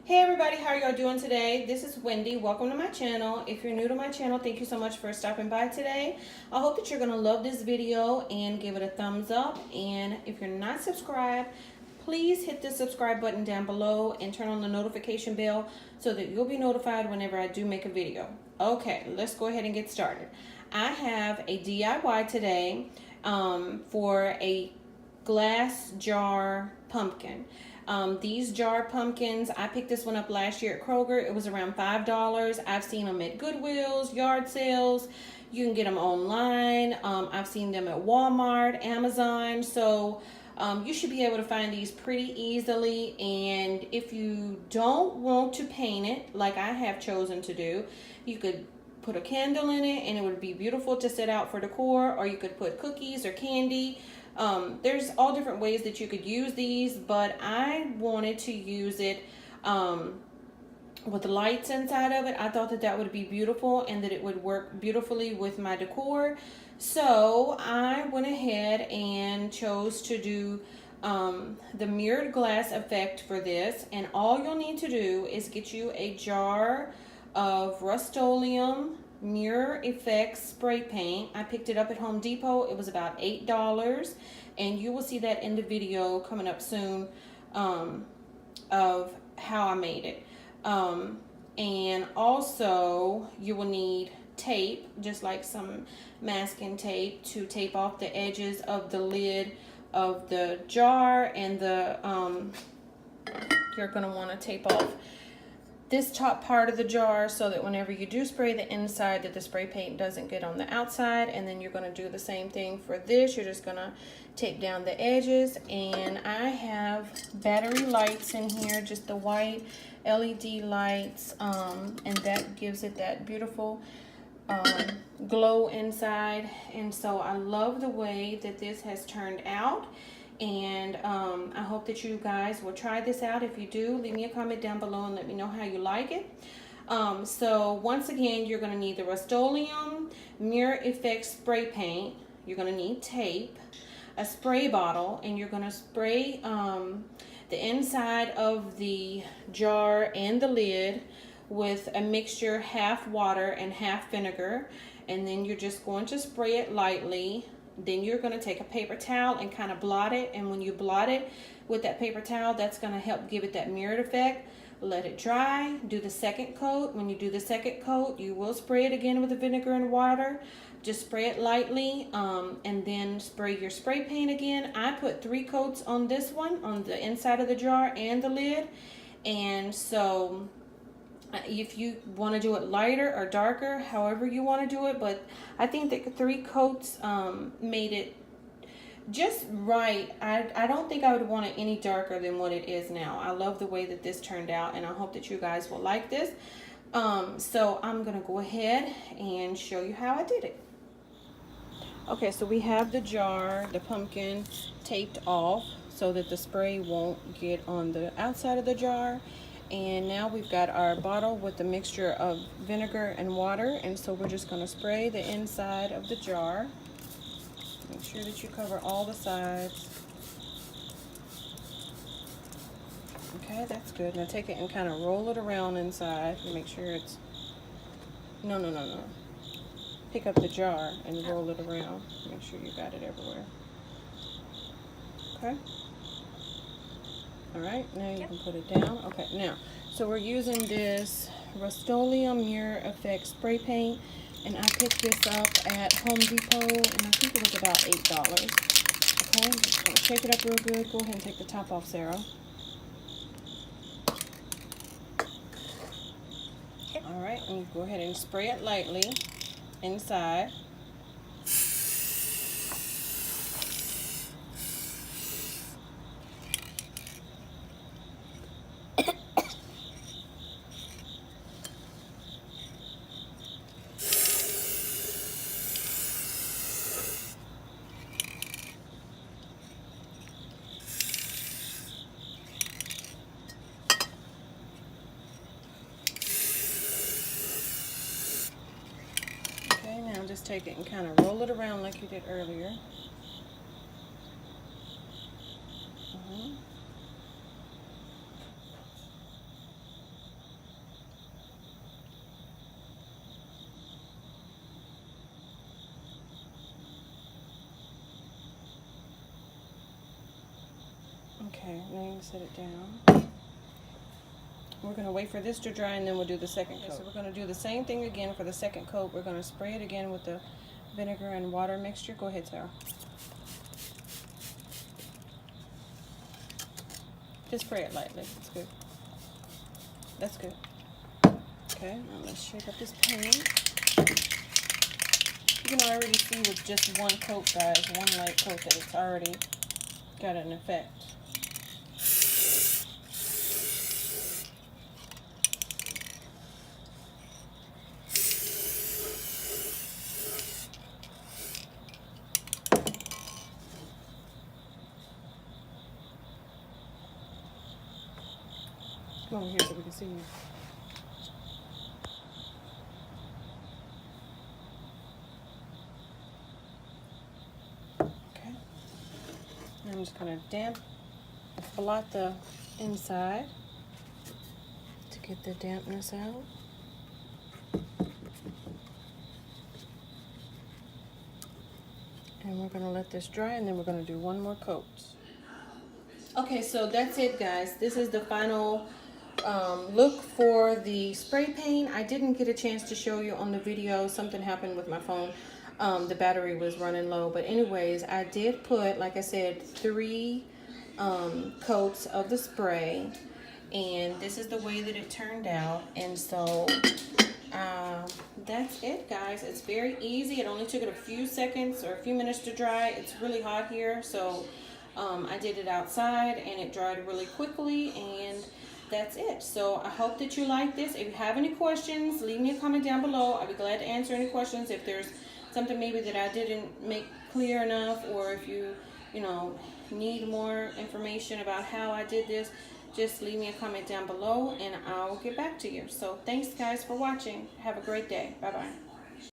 Hey everybody, how are y'all doing today? This is Wendy. Welcome to my channel. If you're new to my channel, thank you so much for stopping by today. I hope that you're going to love this video and give it a thumbs up. And if you're not subscribed, please hit the subscribe button down below and turn on the notification bell so that you'll be notified whenever I do make a video. Okay, let's go ahead and get started. I have a DIY today for a glass jar pumpkin. These jar pumpkins, I picked this one up last year at Kroger. It was around $5. I've seen them at Goodwill's, yard sales. You can get them online. I've seen them at Walmart, Amazon. So you should be able to find these pretty easily. And if you don't want to paint it like I have chosen to do, you could put a candle in it and it would be beautiful to set out for decor, or you could put cookies or candy. There's all different ways that you could use these, but I wanted to use it with the lights inside of it. I thought that that would be beautiful and that it would work beautifully with my decor. So I went ahead and chose to do the mirrored glass effect for this. And all you'll need to do is get you a jar of Rustoleum Mirror Effects spray paint. I picked it up at Home Depot. It was about $8, and you will see that in the video coming up soon of how I made it. And also you will need tape, just like some masking tape, to tape off the edges of the lid of the jar, and the you're going to want to tape off this top part of the jar so that whenever you do spray the inside, that the spray paint doesn't get on the outside. And then you're going to do the same thing for this. You're just going to tape down the edges. And I have battery lights in here, just the white LED lights, and that gives it that beautiful glow inside. And so I love the way that this has turned out. And I hope that you guys will try this out. If you do, leave me a comment down below and let me know how you like it. So once again, you're going to need the Rustoleum Mirror Effects spray paint. You're going to need tape, a spray bottle, and you're going to spray the inside of the jar and the lid with a mixture, half water and half vinegar. And then you're just going to spray it lightly. Then you're going to take a paper towel and kind of blot it. And when you blot it with that paper towel, that's going to help give it that mirrored effect. Let it dry. Do the second coat. When you do the second coat, you will spray it again with the vinegar and water. Just spray it lightly, and then spray your spray paint again. I put 3 coats on this one, on the inside of the jar and the lid. And so if you want to do it lighter or darker, however you want to do it, but I think that 3 coats made it just right. I don't think I would want it any darker than what it is now. I love the way that this turned out, and I hope that you guys will like this. So I'm gonna go ahead and show you how I did it. Okay, so we have the jar, the pumpkin, taped off so that the spray won't get on the outside of the jar. And now we've got our bottle with the mixture of vinegar and water, and so we're just going to spray the inside of the jar. Make sure that you cover all the sides. Okay, that's good. Now take it and kind of roll it around inside and make sure it's... No. Pick up the jar and roll it around. Make sure you got it everywhere. Okay. Alright, now you can put it down. Okay, now, so we're using this Rustoleum Mirror Effect spray paint, and I picked this up at Home Depot, and I think it was about $8. Okay, I'm just going to shake it up real good. Go ahead and take the top off, Sarah. Alright, and you go ahead and spray it lightly inside. Just take it and kind of roll it around like you did earlier. Okay, now you can set it down. We're going to wait for this to dry and then we'll do the second coat. So we're going to do the same thing again for the second coat. We're going to spray it again with the vinegar and water mixture. Go ahead, Sarah. Just spray it lightly. That's good. That's good. Okay, now let's shake up this pan. You can already see with just one coat, guys, one light coat, that it's already got an effect. Come over here so we can see you. Okay. I'm just going to blot the inside to get the dampness out. And we're going to let this dry and then we're going to do one more coat. Okay, so that's it, guys. This is the final look for the spray paint. I didn't get a chance to show you on the video. Something happened with my phone. The battery was running low. But anyways, I did put, like I said, 3 coats of the spray. And this is the way that it turned out. And so that's it, guys. It's very easy. It only took it a few seconds or a few minutes to dry. It's really hot here, so I did it outside and it dried really quickly, and that's it. So I hope that you like this. If you have any questions, leave me a comment down below. I'll be glad to answer any questions. If there's something maybe that I didn't make clear enough, or if you need more information about how I did this, just leave me a comment down below and I'll get back to you. So thanks, guys, for watching. Have a great day. Bye-bye.